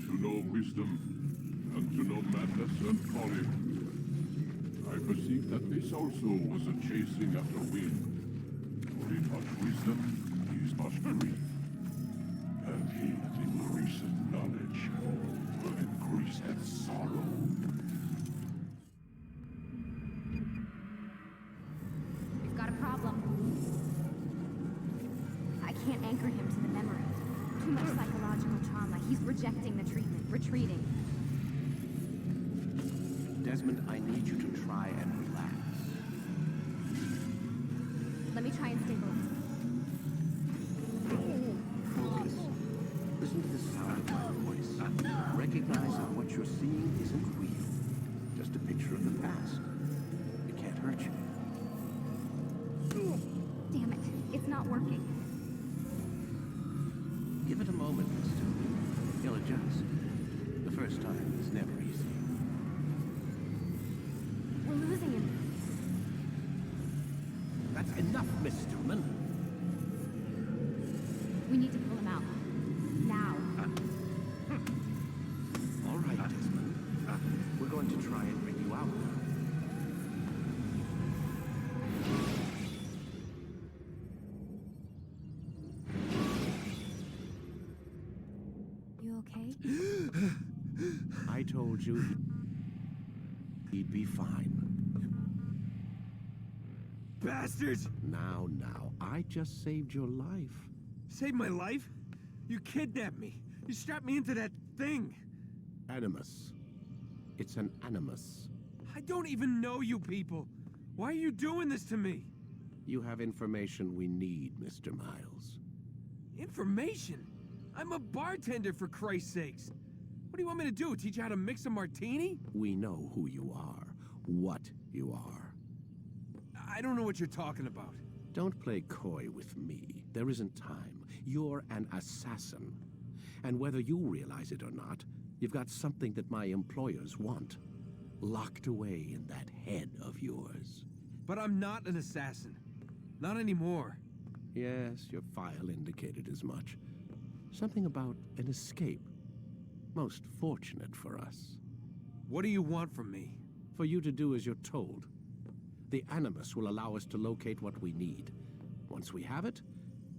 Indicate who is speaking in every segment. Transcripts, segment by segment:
Speaker 1: to know wisdom, and to know madness and folly. I perceive that this also was a chasing after wind. For in much wisdom is much grief, and he that increaseth knowledge will increase that sorrow.
Speaker 2: We've got a problem. I can't anchor him to the memory. Too much psychological trauma. He's rejecting the treatment, retreating.
Speaker 3: Desmond, I need you to try and relax.
Speaker 2: Let me try and stabilize.
Speaker 3: Focus. Listen to the sound of my voice. Recognize that what you're seeing isn't real. Just a picture of the past. It can't hurt you.
Speaker 2: Damn it. It's not working.
Speaker 3: Give it a moment, mister. He'll adjust. The first time is never easy.
Speaker 2: We're losing him.
Speaker 3: That's enough, Miss Stillman.
Speaker 2: We need to pull him out. Now.
Speaker 3: All right, Desmond. We're going to try and bring you out now.
Speaker 2: You okay?
Speaker 3: I told you he'd be fine.
Speaker 4: Bastards!
Speaker 3: Now, I just saved your life.
Speaker 4: Saved my life? You kidnapped me. You strapped me into that thing.
Speaker 3: Animus. It's an animus.
Speaker 4: I don't even know you people. Why are you doing this to me?
Speaker 3: You have information we need, Mr. Miles.
Speaker 4: Information? I'm a bartender, for Christ's sakes. What do you want me to do? Teach you how to mix a martini?
Speaker 3: We know who you are, what you are.
Speaker 4: I don't know what you're talking about.
Speaker 3: Don't play coy with me. There isn't time. You're an assassin. And whether you realize it or not, you've got something that my employers want. Locked away in that head of yours.
Speaker 4: But I'm not an assassin. Not anymore.
Speaker 3: Yes, your file indicated as much. Something about an escape. Most fortunate for us.
Speaker 4: What do you want from me?
Speaker 3: For you to do as you're told. The Animus will allow us to locate what we need. Once we have it,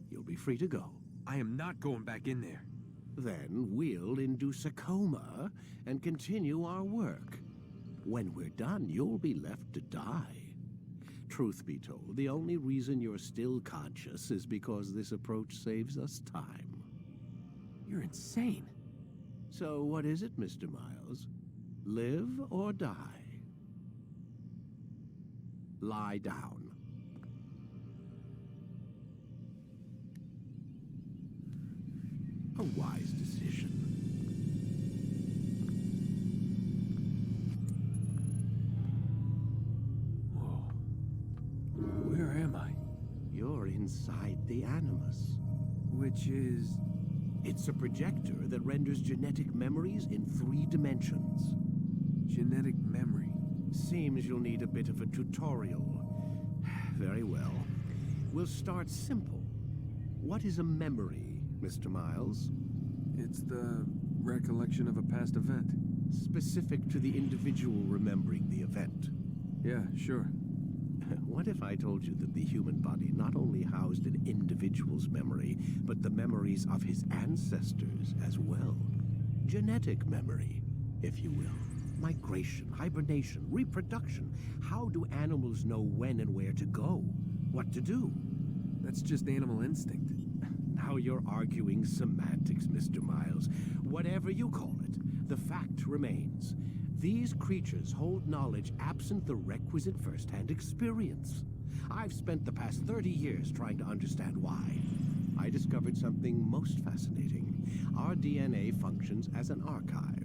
Speaker 3: you'll be free to go.
Speaker 4: I am not going back in there.
Speaker 3: Then we'll induce a coma and continue our work. When we're done, you'll be left to die. Truth be told, the only reason you're still conscious is because this approach saves us time.
Speaker 4: You're insane.
Speaker 3: So what is it, Mr. Miles? Live or die? Lie down. A wise decision.
Speaker 4: Whoa. Where am I?
Speaker 3: You're inside the Animus.
Speaker 4: Which is...
Speaker 3: It's a projector that renders genetic memories in 3 dimensions.
Speaker 4: genetic memory.
Speaker 3: Seems you'll need a bit of a tutorial. Very well. We'll start simple. What is a memory, Mr. Miles?
Speaker 4: It's the recollection of a past event.
Speaker 3: Specific to the individual remembering the event.
Speaker 4: Yeah, sure.
Speaker 3: What if I told you that the human body not only housed an individual's memory, but the memories of his ancestors as well? Genetic memory, if you will. Migration, hibernation, reproduction. How do animals know when and where to go? What to do?
Speaker 4: That's just animal instinct.
Speaker 3: Now you're arguing semantics, Mr. Miles. Whatever you call it, the fact remains. These creatures hold knowledge absent the requisite first-hand experience. I've spent the past 30 years trying to understand why. I discovered something most fascinating. Our DNA functions as an archive.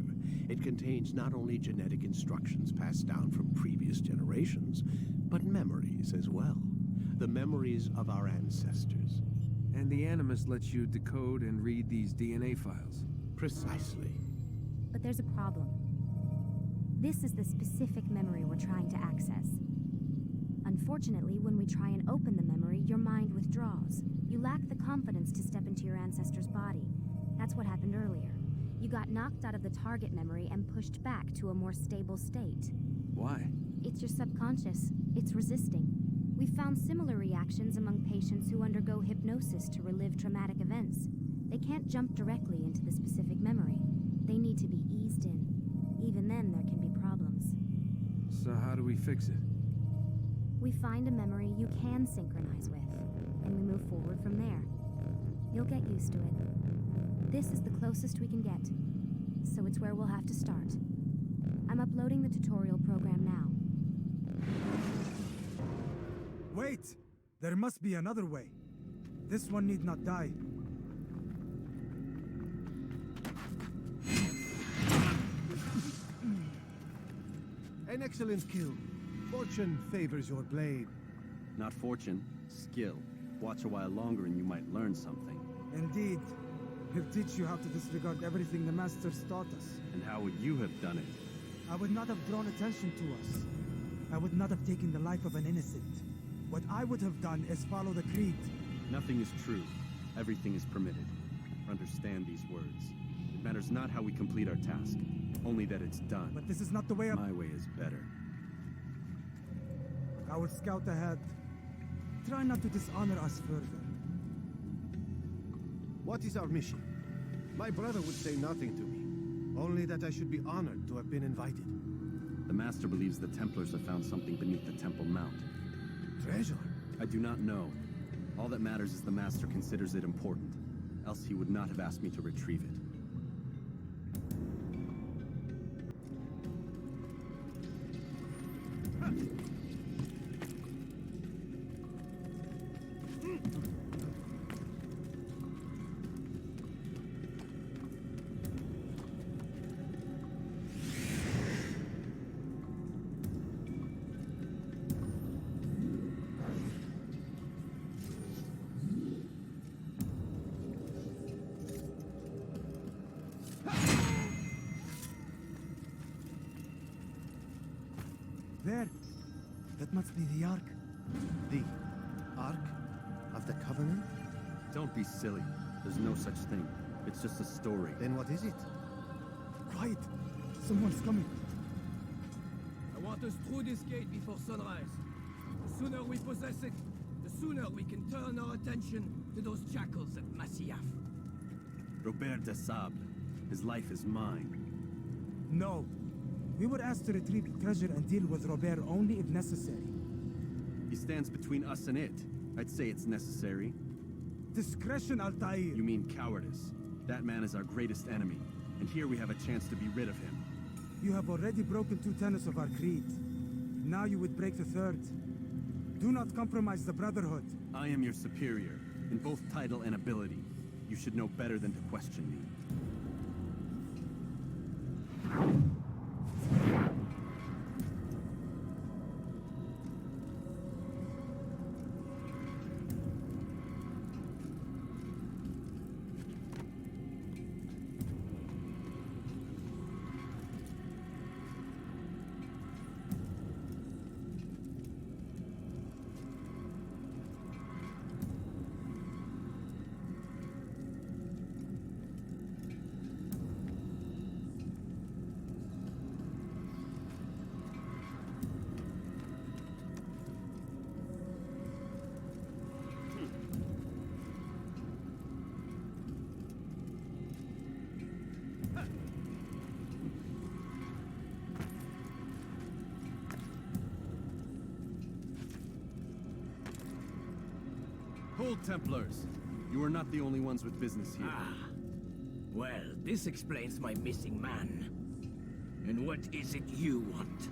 Speaker 3: It contains not only genetic instructions passed down from previous generations, but memories as well. The memories of our ancestors.
Speaker 4: And the Animus lets you decode and read these DNA files.
Speaker 3: Precisely.
Speaker 2: But there's a problem. This is the specific memory we're trying to access. Unfortunately, when we try and open the memory, your mind withdraws. You lack the confidence to step into your ancestor's body. That's what happened earlier. You got knocked out of the target memory and pushed back to a more stable state.
Speaker 4: Why?
Speaker 2: It's your subconscious. It's resisting. We've found similar reactions among patients who undergo hypnosis to relive traumatic events. They can't jump directly into the specific memory. They need to be eased in. Even then, there can be problems.
Speaker 4: So how do we fix it?
Speaker 2: We find a memory you can synchronize with, and we move forward from there. You'll get used to it. This is the closest we can get, so it's where we'll have to start. I'm uploading the tutorial program now.
Speaker 5: Wait! There must be another way. This one need not die.
Speaker 3: An excellent kill. Fortune favors your blade.
Speaker 6: Not fortune, skill. Watch a while longer and you might learn something.
Speaker 5: Indeed. He'll teach you how to disregard everything the Masters taught us.
Speaker 6: And how would you have done it?
Speaker 5: I would not have drawn attention to us. I would not have taken the life of an innocent. What I would have done is follow the creed.
Speaker 6: Nothing is true. Everything is permitted. Understand these words. It matters not how we complete our task, only that it's done.
Speaker 5: But this is not the way
Speaker 6: My way is better.
Speaker 5: I will scout ahead. Try not to dishonor us further.
Speaker 3: What is our mission? My brother would say nothing to me. Only that I should be honored to have been invited.
Speaker 6: The Master believes the Templars have found something beneath the Temple Mount.
Speaker 3: Treasure?
Speaker 6: I do not know. All that matters is the Master considers it important. Else he would not have asked me to retrieve it.
Speaker 5: There. That must be the Ark.
Speaker 3: The Ark of the Covenant?
Speaker 6: Don't be silly. There's no such thing. It's just a story.
Speaker 3: Then what is it?
Speaker 5: Quiet. Someone's coming.
Speaker 7: I want us through this gate before sunrise. The sooner we possess it, the sooner we can turn our attention to those jackals at Masyaf.
Speaker 6: Robert de Sable. His life is mine.
Speaker 5: No. We were asked to retrieve the treasure and deal with Robert only if necessary.
Speaker 6: He stands between us and it. I'd say it's necessary.
Speaker 5: Discretion, Altair.
Speaker 6: You mean cowardice. That man is our greatest enemy, and here we have a chance to be rid of him.
Speaker 5: You have already broken 2 tenets of our creed. Now you would break the 3rd. Do not compromise the Brotherhood.
Speaker 6: I am your superior, in both title and ability. You should know better than to question me. Hold, Templars! You are not the only ones with business here.
Speaker 7: Well, this explains my missing man. And what is it you want?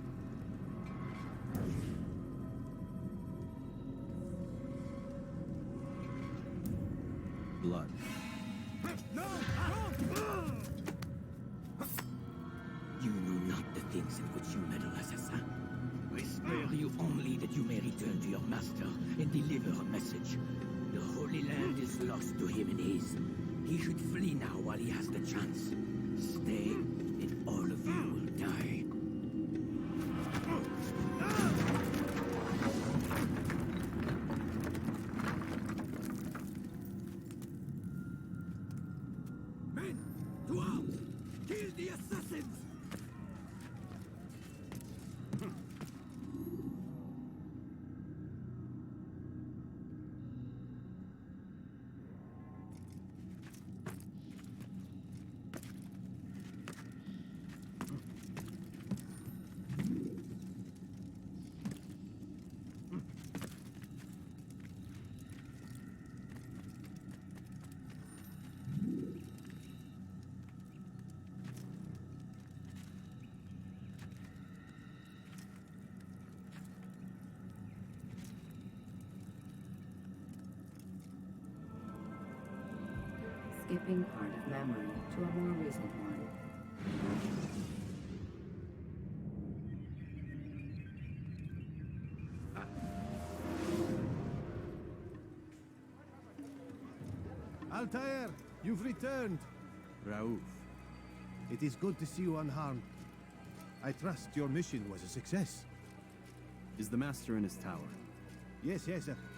Speaker 6: Blood.
Speaker 7: You know not the things in which you meddle, assassin. I spare you only that you may return to your master and deliver a message. The Holy Land is lost to him and his. He should flee now while he has the chance. Stay, and all of you will die. Men, to arms!
Speaker 8: skipping part of memory to a more recent one.
Speaker 3: Altair, you've returned.
Speaker 6: Raouf.
Speaker 3: It is good to see you unharmed. I trust your mission was a success.
Speaker 6: Is the Master in his tower?
Speaker 3: Yes,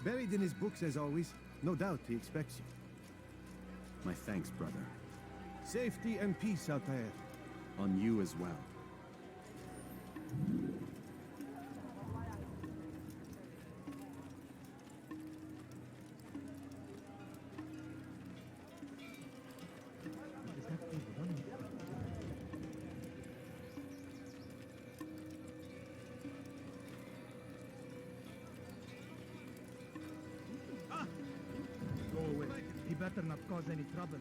Speaker 3: buried in his books as always. No doubt he expects you.
Speaker 6: My thanks, brother.
Speaker 3: Safety and peace, Altair.
Speaker 6: On you as well.
Speaker 5: Go away. He better not cause any trouble.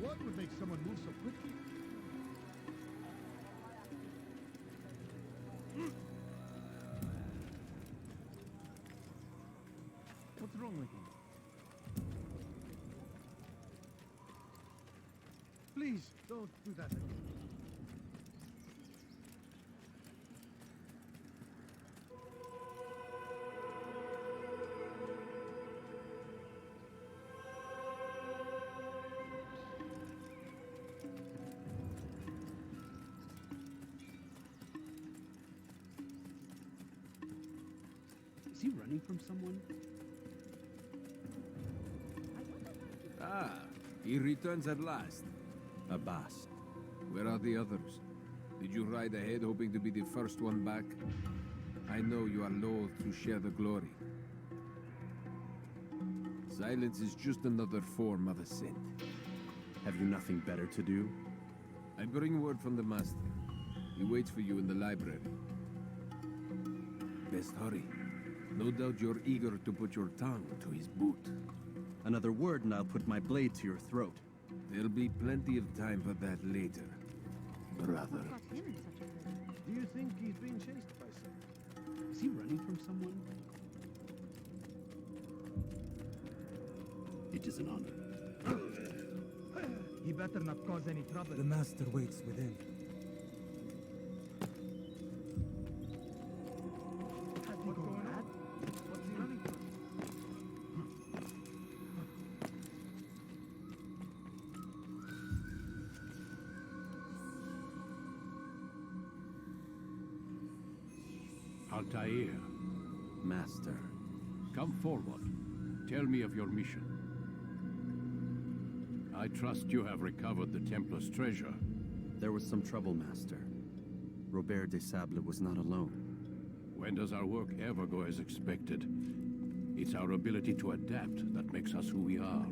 Speaker 9: What would make someone move so quickly? What's wrong with him? Please, don't do that again.
Speaker 10: Is he running from someone?
Speaker 4: Ah, he returns at last.
Speaker 6: Abbas.
Speaker 4: Where are the others? Did you ride ahead hoping to be the first one back? I know you are loath to share the glory. Silence is just another form of assent.
Speaker 6: Have you nothing better to do?
Speaker 4: I bring word from the Master. He waits for you in the library. Best hurry. No doubt you're eager to put your tongue to his boot.
Speaker 6: Another word and I'll put my blade to your throat.
Speaker 4: There'll be plenty of time for that later, brother.
Speaker 2: What got him in such a hurry?
Speaker 10: Do you think he's being chased by someone? Is he running from someone?
Speaker 7: It is an honor.
Speaker 5: He better not cause any trouble. The master waits within.
Speaker 9: What's going on? What's he running from?
Speaker 1: Altair,
Speaker 6: Master.
Speaker 1: come forward. Tell me of your mission. I trust you have recovered the Templar's treasure.
Speaker 6: There was some trouble, Master. Robert de Sable was not alone.
Speaker 1: When does our work ever go as expected? It's our ability to adapt that makes us who we are.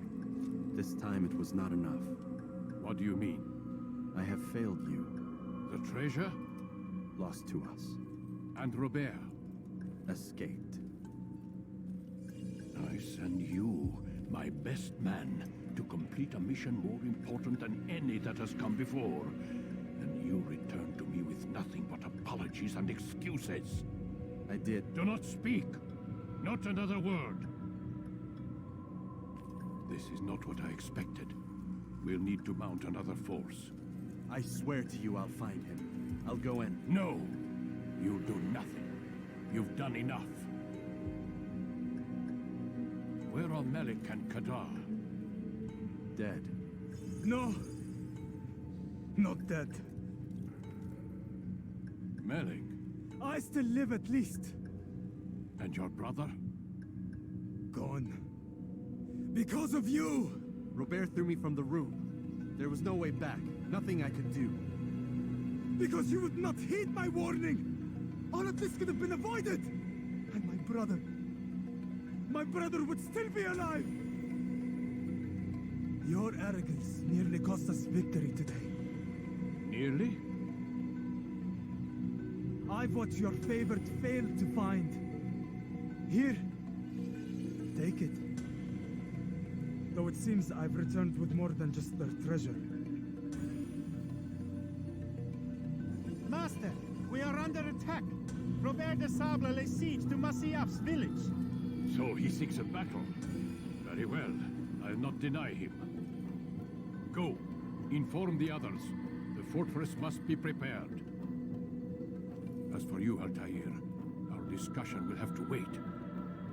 Speaker 6: This time it was not enough.
Speaker 1: What do you mean?
Speaker 6: I have failed you.
Speaker 1: The treasure?
Speaker 6: Lost to us.
Speaker 1: And Robert?
Speaker 6: Escaped.
Speaker 1: I send you, my best man, to complete a mission more important than any that has come before. And you return to me with nothing but apologies and excuses.
Speaker 6: I did.
Speaker 1: Do not speak. Not another word. This is not what I expected. We'll need to mount another force.
Speaker 6: I swear to you I'll find him. I'll go in.
Speaker 1: No! You'll do nothing. You've done enough. Where are Melik and Kadar?
Speaker 6: Dead.
Speaker 5: No! Not dead.
Speaker 1: Melik?
Speaker 5: I still live at least.
Speaker 1: And your brother?
Speaker 5: Gone. Because of you!
Speaker 6: Robert threw me from the room. There was no way back. Nothing I could do.
Speaker 5: Because you would not heed my warning! All of this could have been avoided! And my brother would still be alive! Your arrogance nearly cost us victory today.
Speaker 1: Nearly?
Speaker 5: I've what your favorite failed to find. Here. Take it. Though it seems I've returned with more than just their treasure.
Speaker 9: Master,
Speaker 11: We are under attack. Robert de Sable lays siege to Masyaf's village.
Speaker 12: So he seeks a battle. Very well. I'll not deny him. Go. Inform the others. The fortress must be prepared. As for you, Altair, our discussion will have to wait.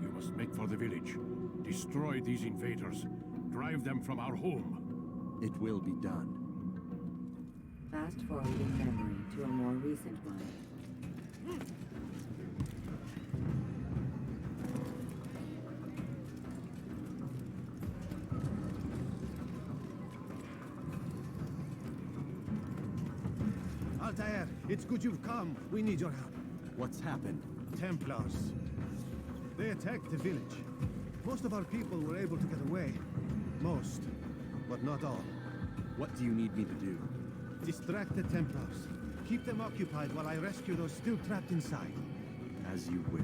Speaker 12: You must make for the village. Destroy these invaders. Drive them from our home.
Speaker 6: It will be done.
Speaker 8: Fast forwarding memory to a more recent one.
Speaker 3: Altair, it's good you've come. We need your help.
Speaker 6: What's happened?
Speaker 3: Templars. They attacked the village. Most of our people were able to get away. Most, but not all.
Speaker 6: What do you need me to do?
Speaker 3: Distract the Templars. Keep them occupied while I rescue those still trapped inside.
Speaker 6: As you wish.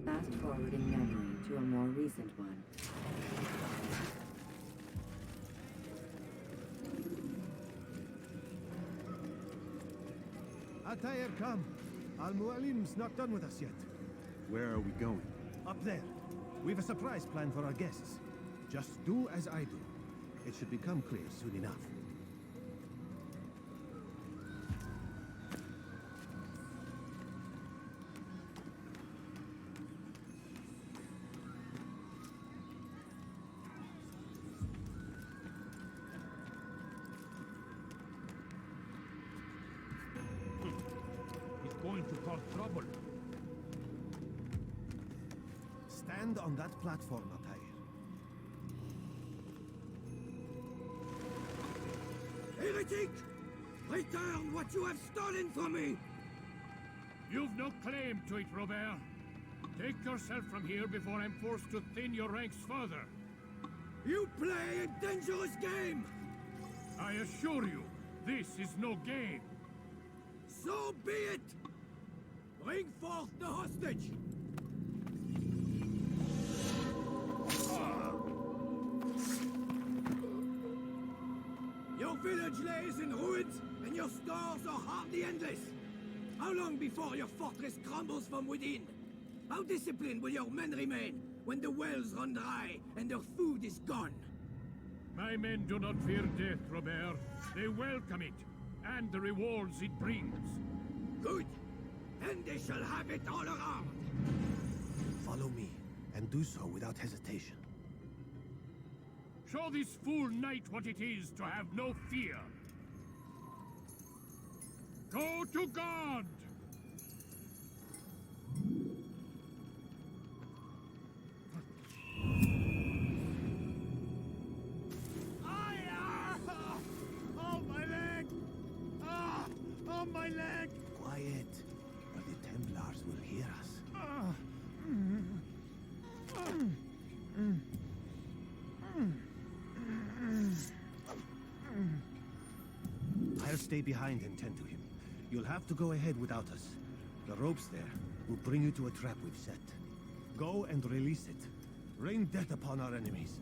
Speaker 8: Fast forwarding memory to a more recent one.
Speaker 3: Altair, come. Al-Mualim's not done with us yet.
Speaker 6: Where are we going?
Speaker 3: Up there. We've a surprise plan for our guests. Just do as I do. It should become clear soon enough.
Speaker 12: He's going to cause trouble.
Speaker 3: Stand on that platform, Altair.
Speaker 7: Heretic! Return what you have stolen from me!
Speaker 12: You've no claim to it, Robert. Take yourself from here before I'm forced to thin your ranks further.
Speaker 7: You play a dangerous game!
Speaker 12: I assure you, this is no game.
Speaker 7: So be it! Bring forth the hostage! Your village lays in ruins, and your stores are hardly endless. How long before your fortress crumbles from within? How disciplined will your men remain when the wells run dry and their food is gone?
Speaker 12: My men do not fear death, Robert. They welcome it, and the rewards it brings.
Speaker 7: Good. Then they shall have it all around.
Speaker 3: Follow me, and do so without hesitation.
Speaker 12: Show this fool knight what it is to have no fear. Go to God!
Speaker 11: Oh, my leg! Ah! Oh, my leg!
Speaker 3: Quiet, or the Templars will hear us. I'll stay behind and tend to him. You'll have to go ahead without us. The ropes there will bring you to a trap we've set. Go and release it. Rain death upon our enemies.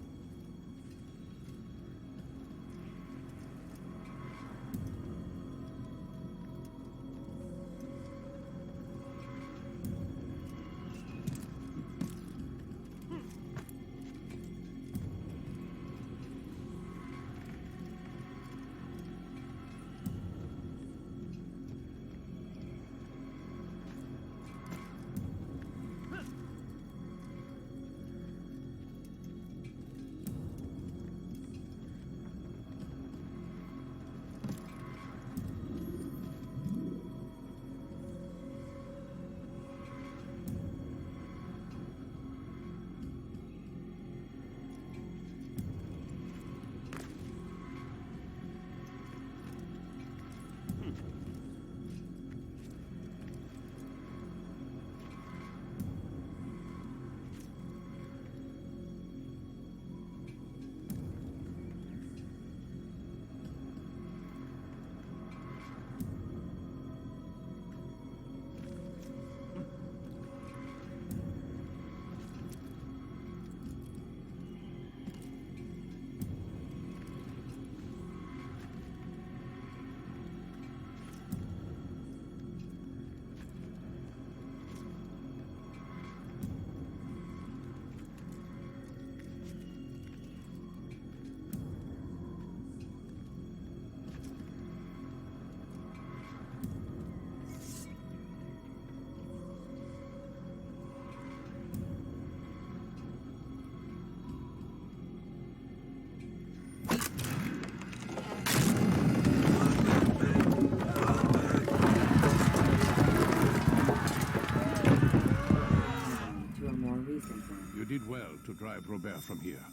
Speaker 12: You did well to drive Robert from here.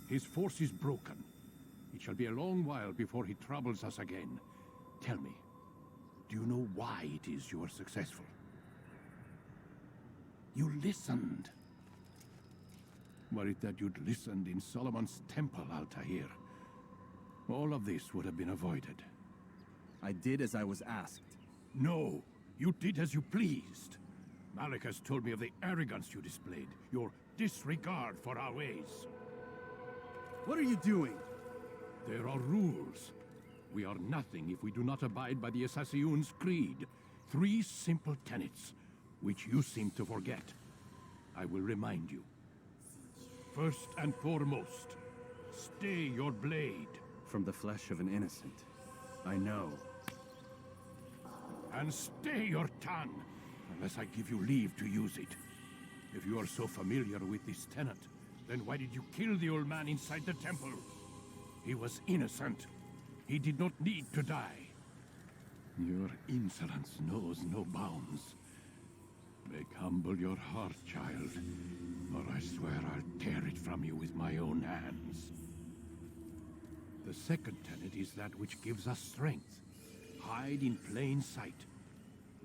Speaker 12: His force is broken. It shall be a long while before he troubles us again. Tell me, do you know why it is you were successful? You listened. Were it that you'd listened in Solomon's temple, Altair, all of this would have been avoided.
Speaker 6: I did as I was asked.
Speaker 12: No, you did as you pleased. Malik has told me of the arrogance you displayed, your disregard for our ways.
Speaker 6: What are you doing?
Speaker 12: There are rules. We are nothing if we do not abide by the Assassin's creed. 3 simple tenets, which you seem to forget. I will remind you. First and foremost, stay your blade.
Speaker 6: From the flesh of an innocent. I know.
Speaker 12: And stay your tongue, unless I give you leave to use it. If you are so familiar with this tenet, then why did you kill the old man inside the temple? He was innocent. He did not need to die. Your insolence knows no bounds. Make humble your heart, child, or I swear I'll tear it from you with my own hands. The second tenet is that which gives us strength. Hide in plain sight.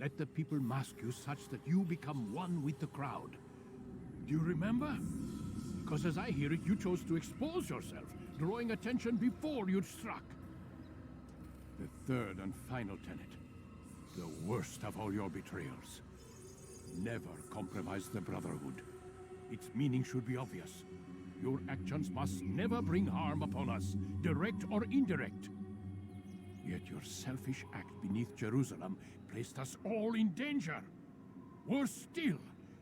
Speaker 12: Let the people mask you such that you become one with the crowd. Do you remember? Because as I hear it, you chose to expose yourself, drawing attention before you'd struck. The third and final tenet. The worst of all your betrayals. Never compromise the Brotherhood. Its meaning should be obvious. Your actions must never bring harm upon us, direct or indirect. Yet your selfish act beneath Jerusalem placed us all in danger. Worse still,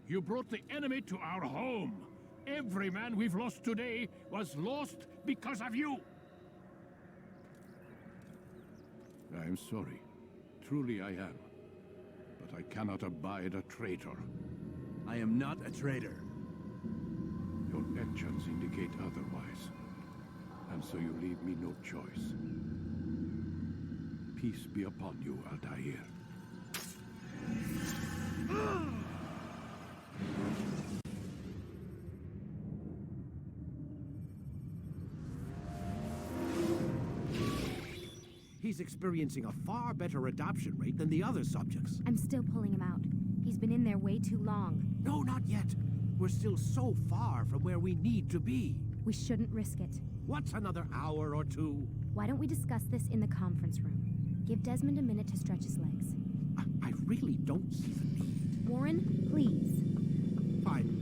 Speaker 12: you brought the enemy to our home. Every man we've lost today was lost because of you. I am sorry. Truly I am. But I cannot abide a traitor.
Speaker 6: I am not a traitor.
Speaker 12: Your actions indicate otherwise. And so you leave me no choice. Peace be upon you, Altair.
Speaker 3: He's experiencing a far better adoption rate than the other subjects.
Speaker 2: I'm still pulling him out. He's been in there way too long.
Speaker 3: No, not yet. We're still so far from where we need to be.
Speaker 2: We shouldn't risk it.
Speaker 3: What's another hour or two?
Speaker 2: Why don't we discuss this in the conference room? Give Desmond a minute to stretch his legs.
Speaker 3: I really don't see the need.
Speaker 2: Warren, please.
Speaker 3: Fine.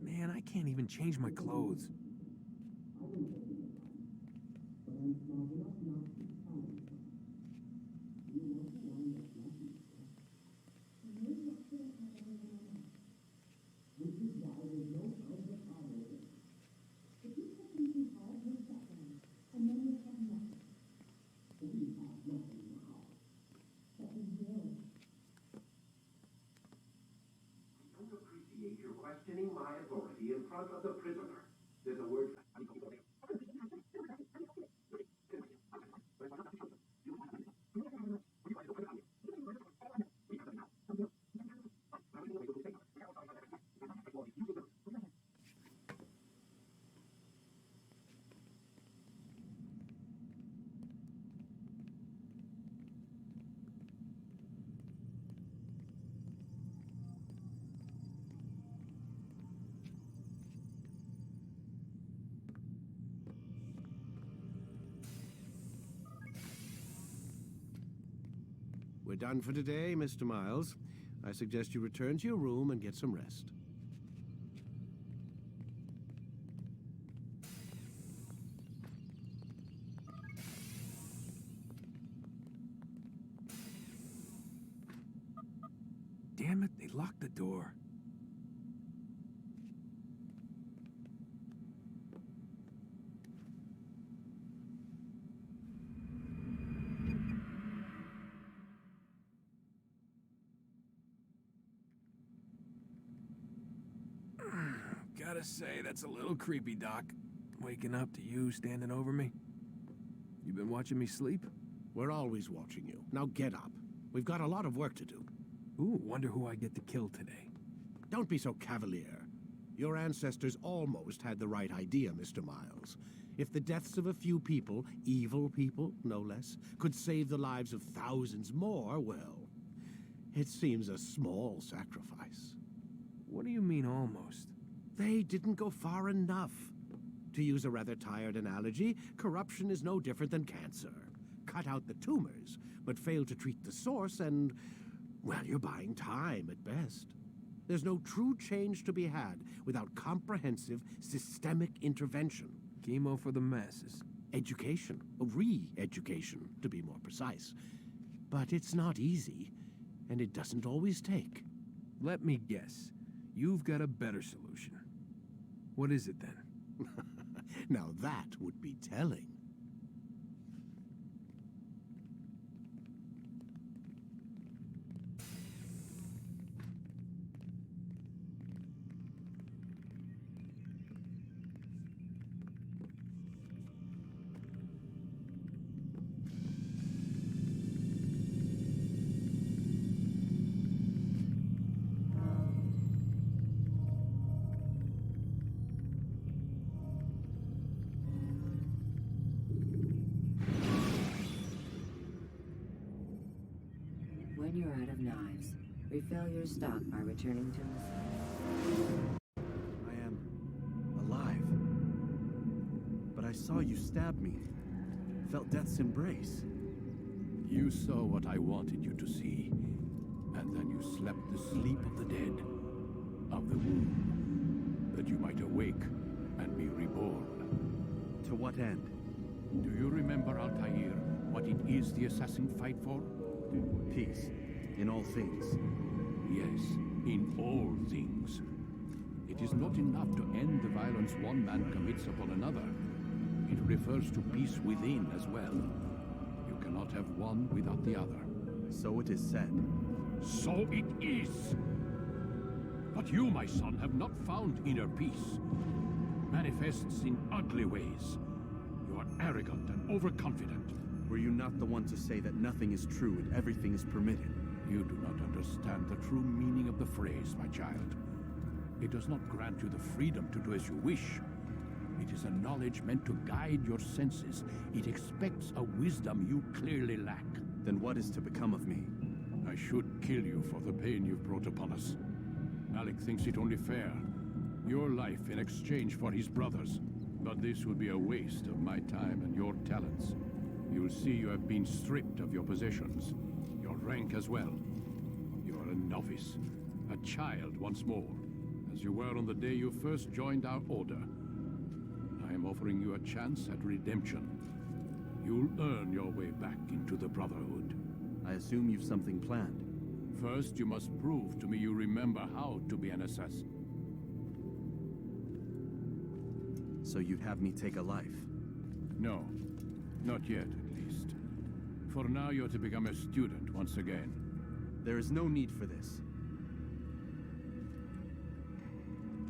Speaker 10: Man, I can't even change my clothes.
Speaker 13: Questioning my authority in front of the prisoner. There's a word.
Speaker 3: We're done for today, Mr. Miles. I suggest you return to your room and get some rest.
Speaker 10: Damn it, they locked the door. Gotta say, that's a little creepy, Doc. Waking up to you standing over me. You been watching me sleep?
Speaker 3: We're always watching you. Now get up. We've got a lot of work to do.
Speaker 10: Ooh, wonder who I get to kill today.
Speaker 3: Don't be so cavalier. Your ancestors almost had the right idea, Mr. Miles. If the deaths of a few people, evil people, no less, could save the lives of thousands more, well, it seems a small sacrifice.
Speaker 10: What do you mean, almost?
Speaker 3: They didn't go far enough. To use a rather tired analogy, corruption is no different than cancer. Cut out the tumors, but fail to treat the source and, well, you're buying time at best. There's no true change to be had without comprehensive, systemic intervention.
Speaker 10: Chemo for the masses.
Speaker 3: Education, re-education, to be more precise. But it's not easy, and it doesn't always take.
Speaker 10: Let me guess. You've got a better solution. What is it then?
Speaker 3: Now that would be telling.
Speaker 8: When you're out of knives, refill your stock by returning to the...
Speaker 6: I am alive. But I saw you stab me. Felt death's embrace.
Speaker 12: You saw what I wanted you to see, and then you slept the sleep of the dead, of the womb, that you might awake and be reborn.
Speaker 6: To what end?
Speaker 12: Do you remember, Altair, what it is the assassin fight for?
Speaker 6: Peace. In all things.
Speaker 12: Yes, in all things. It is not enough to end the violence one man commits upon another. It refers to peace within as well. You cannot have one without the other.
Speaker 6: So it is said.
Speaker 12: So it is! But you, my son, have not found inner peace. Manifests in ugly ways. You are arrogant and overconfident.
Speaker 6: Were you not the one to say that nothing is true and everything is permitted?
Speaker 12: You do not understand the true meaning of the phrase, my child. It does not grant you the freedom to do as you wish. It is a knowledge meant to guide your senses. It expects a wisdom you clearly lack.
Speaker 6: Then what is to become of me?
Speaker 12: I should kill you for the pain you've brought upon us. Malik thinks it only fair. Your life in exchange for his brother's. But this would be a waste of my time and your talents. You'll see you have been stripped of your possessions, your rank as well. You are a novice, a child once more, as you were on the day you first joined our order. I am offering you a chance at redemption. You'll earn your way back into the Brotherhood.
Speaker 6: I assume you've something planned.
Speaker 12: First, you must prove to me you remember how to be an assassin.
Speaker 6: So you'd have me take a life?
Speaker 12: No. Not yet, at least. For now, you're to become a student once again.
Speaker 6: There is no need for this.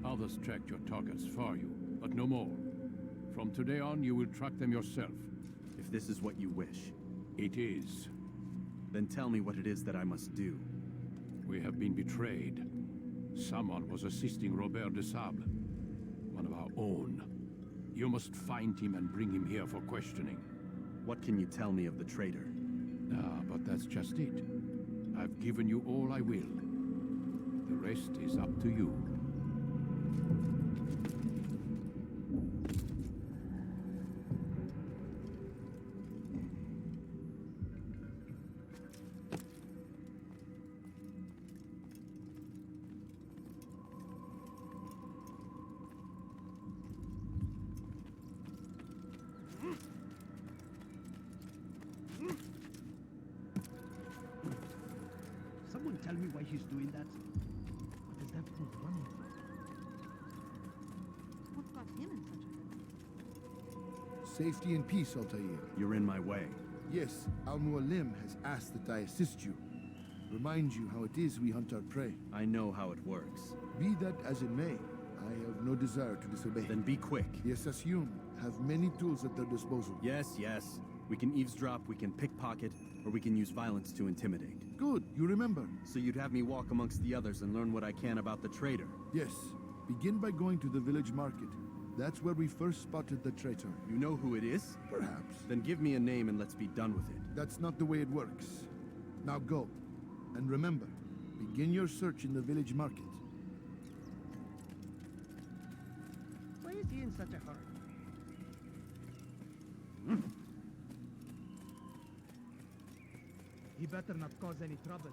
Speaker 12: Others tracked your targets for you, but no more. From today on, you will track them yourself.
Speaker 6: If this is what you wish.
Speaker 12: It is.
Speaker 6: Then tell me what it is that I must do.
Speaker 12: We have been betrayed. Someone was assisting Robert de Sable, one of our own. You must find him and bring him here for questioning.
Speaker 6: What can you tell me of the traitor?
Speaker 12: Ah, but that's just it. I've given you all I will. The rest is up to you.
Speaker 9: Someone tell me why he's doing that? What is that fool running from?
Speaker 14: What got him in such a hurry?
Speaker 15: Safety and peace, Altair.
Speaker 6: You're in my way.
Speaker 15: Yes, Al-Mualim has asked that I assist you. Remind you how it is we hunt our prey.
Speaker 6: I know how it works.
Speaker 15: Be that as it may, I have no desire to disobey.
Speaker 6: Then be quick.
Speaker 15: The Assassin have many tools at their disposal.
Speaker 6: Yes, yes. We can eavesdrop, we can pickpocket, or we can use violence to intimidate.
Speaker 15: Good, you remember.
Speaker 6: So you'd have me walk amongst the others and learn what I can about the traitor?
Speaker 15: Yes. Begin by going to the village market. That's where we first spotted the traitor.
Speaker 6: You know who it is?
Speaker 15: Perhaps.
Speaker 6: Then give me a name and let's be done with it.
Speaker 15: That's not the way it works. Now go. And remember, begin your search in the village market.
Speaker 9: Why is he in such a hurry? He better not cause any trouble.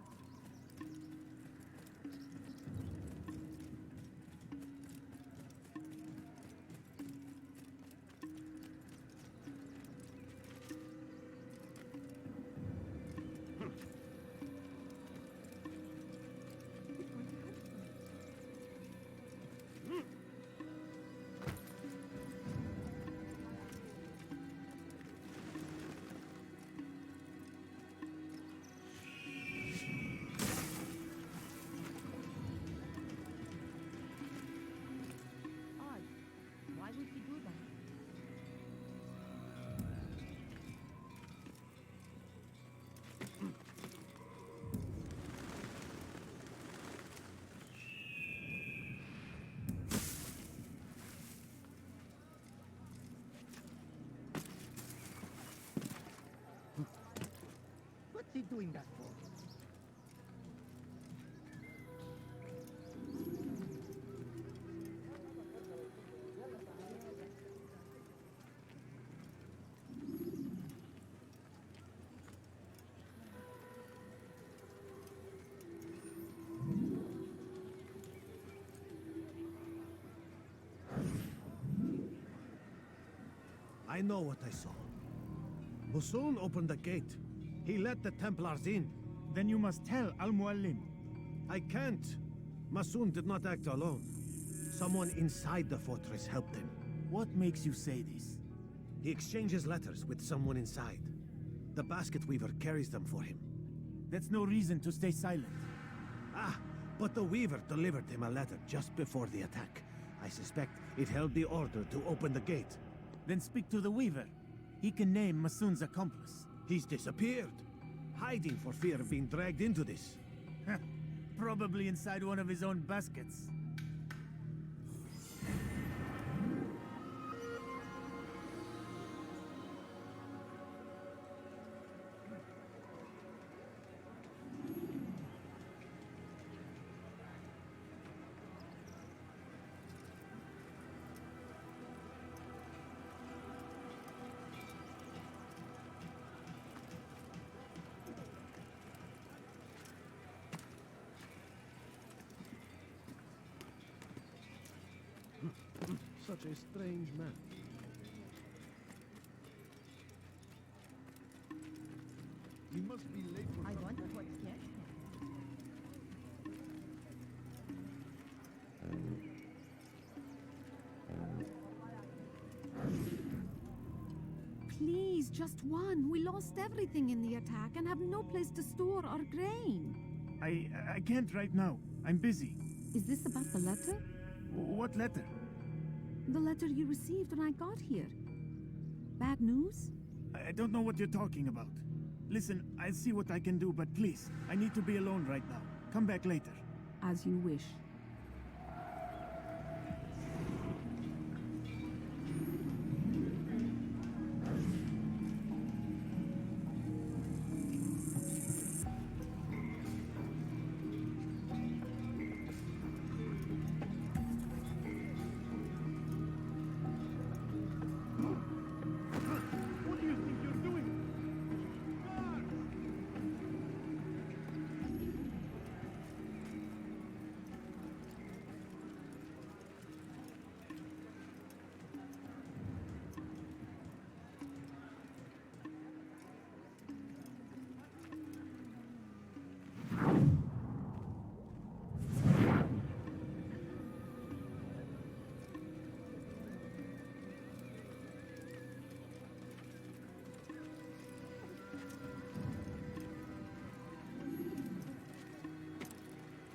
Speaker 9: doing that for?
Speaker 3: I know what I saw. Musun opened the gate. He let the Templars in.
Speaker 11: Then you must tell Al-Mualim.
Speaker 3: I can't. Masun did not act alone. Someone inside the fortress helped him.
Speaker 11: What makes you say this?
Speaker 3: He exchanges letters with someone inside. The basket weaver carries them for him.
Speaker 11: That's no reason to stay silent.
Speaker 3: Ah, but the weaver delivered him a letter just before the attack. I suspect it held the order to open the gate.
Speaker 11: Then speak to the weaver. He can name Masun's accomplice.
Speaker 3: He's disappeared. Hiding for fear of being dragged into this.
Speaker 11: Probably inside one of his own baskets.
Speaker 15: Such a strange man. He must be late for
Speaker 14: I wonder what's next.
Speaker 16: Please, just one. We lost everything in the attack and have no place to store our grain.
Speaker 11: I can't right now. I'm busy.
Speaker 16: Is this about the letter?
Speaker 11: What letter?
Speaker 16: The letter you received when I got here. Bad news?
Speaker 11: I don't know what you're talking about. Listen, I'll see what I can do, but please, I need to be alone right now. Come back later.
Speaker 16: As you wish.
Speaker 11: What do you think you're doing?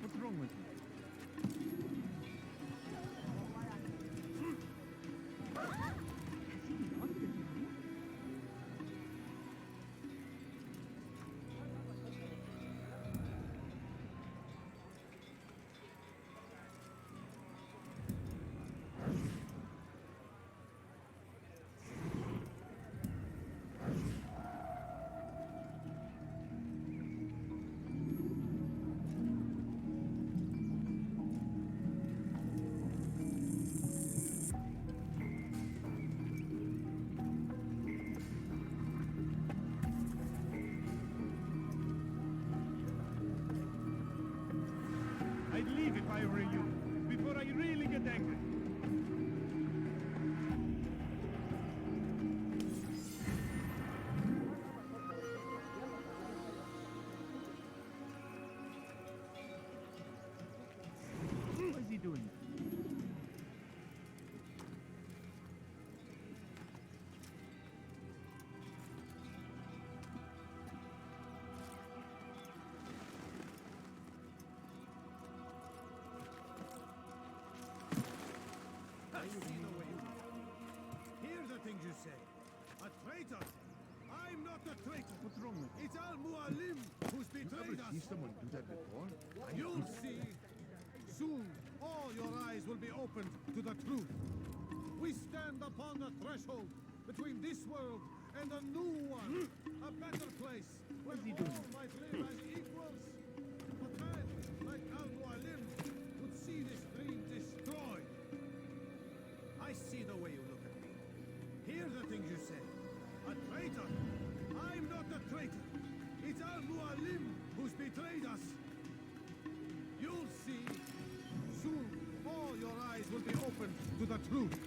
Speaker 11: What's wrong with you? I'd leave if I were you, before I really get angry. What is he doing?
Speaker 3: Hear the things you say. A traitor. I'm not a traitor.
Speaker 11: What's wrong with you?
Speaker 3: It's Al-Mualim who's betrayed us.
Speaker 15: See someone do that before?
Speaker 3: You'll see. Soon, all your eyes will be opened to the truth. We stand upon the threshold between this world and a new one. A better place
Speaker 15: What is he doing? All might live as equals. But men like Al-Mualim would see this dream destroyed. I see the way you look at me. Hear the things you say. A traitor. I'm not a traitor. It's Al-Mualim who's betrayed us. You'll see. Soon, all your eyes will be opened to the truth.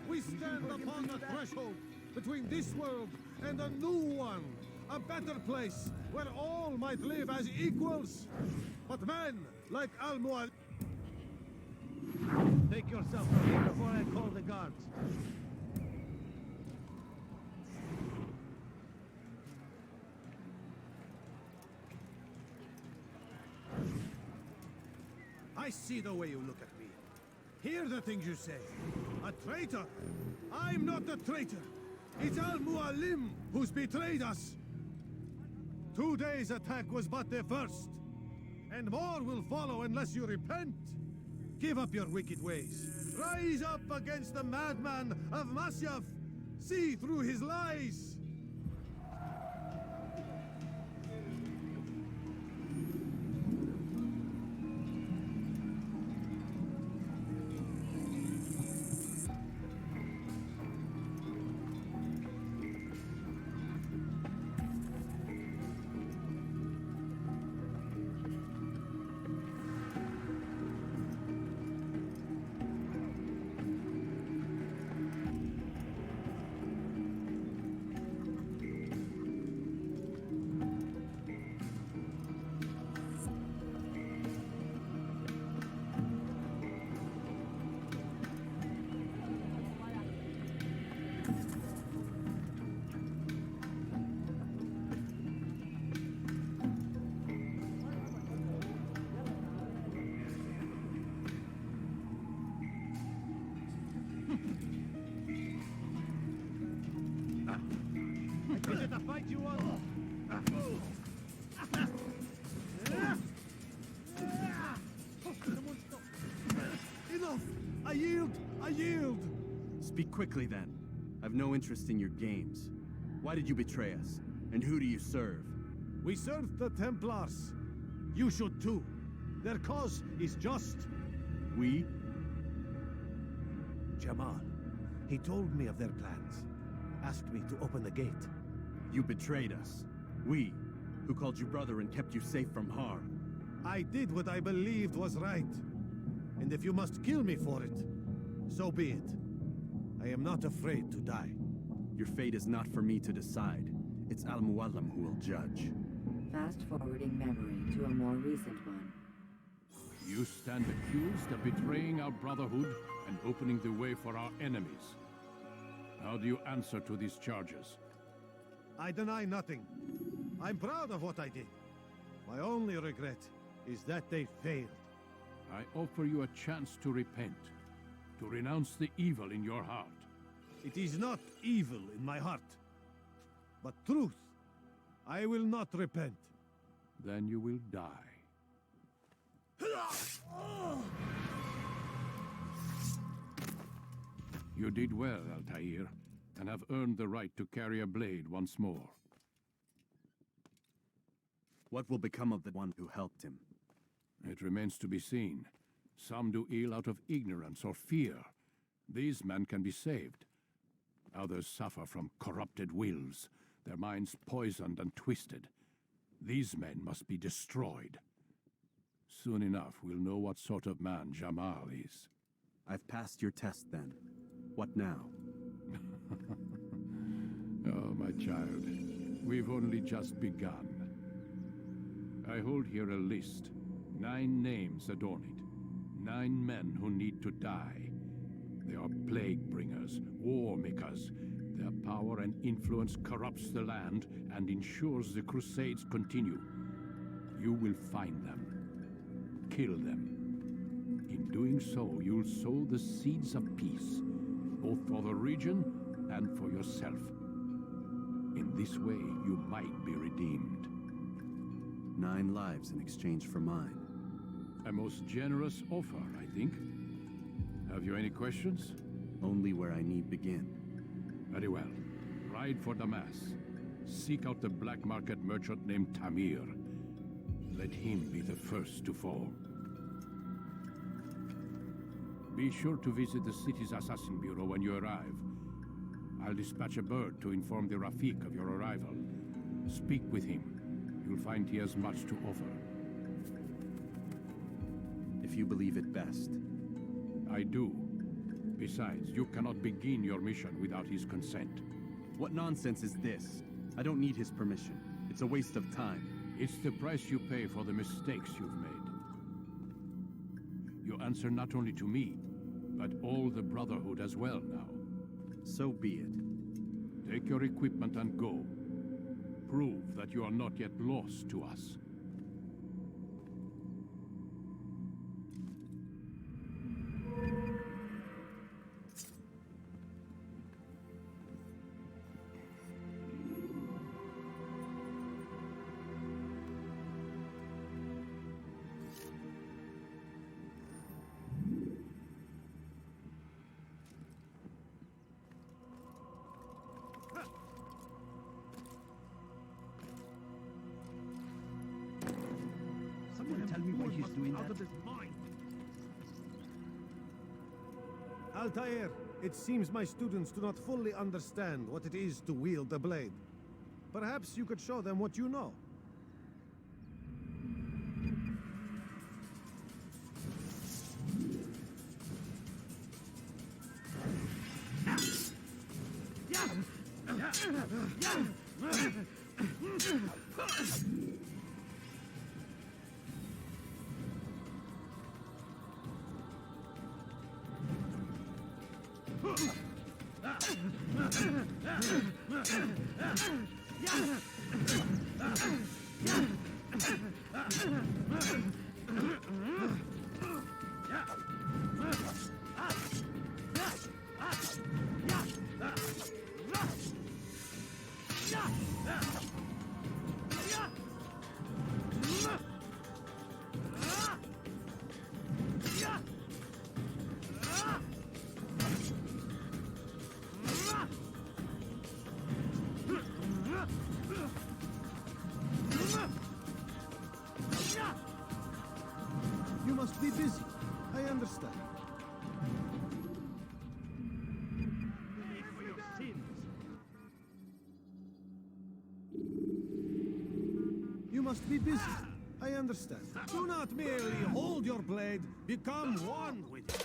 Speaker 15: We stand upon the threshold between this world and a new one. A better place where all might live as equals. But men like Al-Mualim...
Speaker 9: Take yourself away before I call the guards.
Speaker 15: I see the way you look at me. Hear the things you say. A traitor? I'm not a traitor. It's Al-Mualim who's betrayed us. Today's attack was but the first. And more will follow unless you repent. Give up your wicked ways. Rise up against the madman of Masyaf. See through his lies.
Speaker 9: Is it a fight you want?
Speaker 15: Enough! I yield! I yield!
Speaker 6: Speak quickly then. I've no interest in your games. Why did you betray us? And who do you serve?
Speaker 15: We serve the Templars. You should too. Their cause is just.
Speaker 6: We?
Speaker 3: Jamal. He told me of their plans. Asked me to open the gate.
Speaker 6: You betrayed us. We, who called you brother and kept you safe from harm.
Speaker 15: I did what I believed was right. And if you must kill me for it, so be it. I am not afraid to die.
Speaker 6: Your fate is not for me to decide. It's Al-Mualim who will judge.
Speaker 8: Fast-forwarding memory to a more recent one.
Speaker 12: You stand accused of betraying our brotherhood and opening the way for our enemies. How do you answer to these charges?
Speaker 15: I deny nothing. I'm proud of what I did. My only regret is that they failed.
Speaker 12: I offer you a chance to repent, to renounce the evil in your heart.
Speaker 15: It is not evil in my heart, but truth. I will not repent.
Speaker 12: Then you will die. You did well, Altair, and have earned the right to carry a blade once more.
Speaker 6: What will become of the one who helped him?
Speaker 12: It remains to be seen. Some do ill out of ignorance or fear. These men can be saved. Others suffer from corrupted wills, their minds poisoned and twisted. These men must be destroyed. Soon enough, we'll know what sort of man Jamal is.
Speaker 6: I've passed your test, then. What now?
Speaker 12: Oh, my child. We've only just begun. I hold here a list. 9 names adorn it. 9 men who need to die. They are plague bringers, war makers. Their power and influence corrupts the land and ensures the crusades continue. You will find them. Kill them. In doing so, you'll sow the seeds of peace, both for the region and for yourself. In this way, you might be redeemed.
Speaker 6: 9 lives in exchange for mine.
Speaker 12: A most generous offer, I think. Have you any questions?
Speaker 6: Only where I need begin.
Speaker 12: Very well. Ride for Damas. Seek out the black market merchant named Tamir. Let him be the first to fall. Be sure to visit the city's assassin bureau when you arrive. I'll dispatch a bird to inform the Rafik of your arrival. Speak with him. You'll find he has much to offer.
Speaker 6: If you believe it best.
Speaker 12: I do. Besides, you cannot begin your mission without his consent.
Speaker 6: What nonsense is this? I don't need his permission. It's a waste of time.
Speaker 12: It's the price you pay for the mistakes you've made. You answer not only to me, but all the Brotherhood as well now.
Speaker 6: So be it.
Speaker 12: Take your equipment and go. Prove that you are not yet lost to us.
Speaker 9: Someone tell me why he's doing
Speaker 15: Out
Speaker 9: that.
Speaker 15: of his mind.
Speaker 17: Altair, it seems my students do not fully understand what it is to wield the blade. Perhaps you could show them what you know. You must be busy. I understand.
Speaker 15: Pay for your sins.
Speaker 17: You must be busy. I understand. Do not merely hold your blade, become one with it.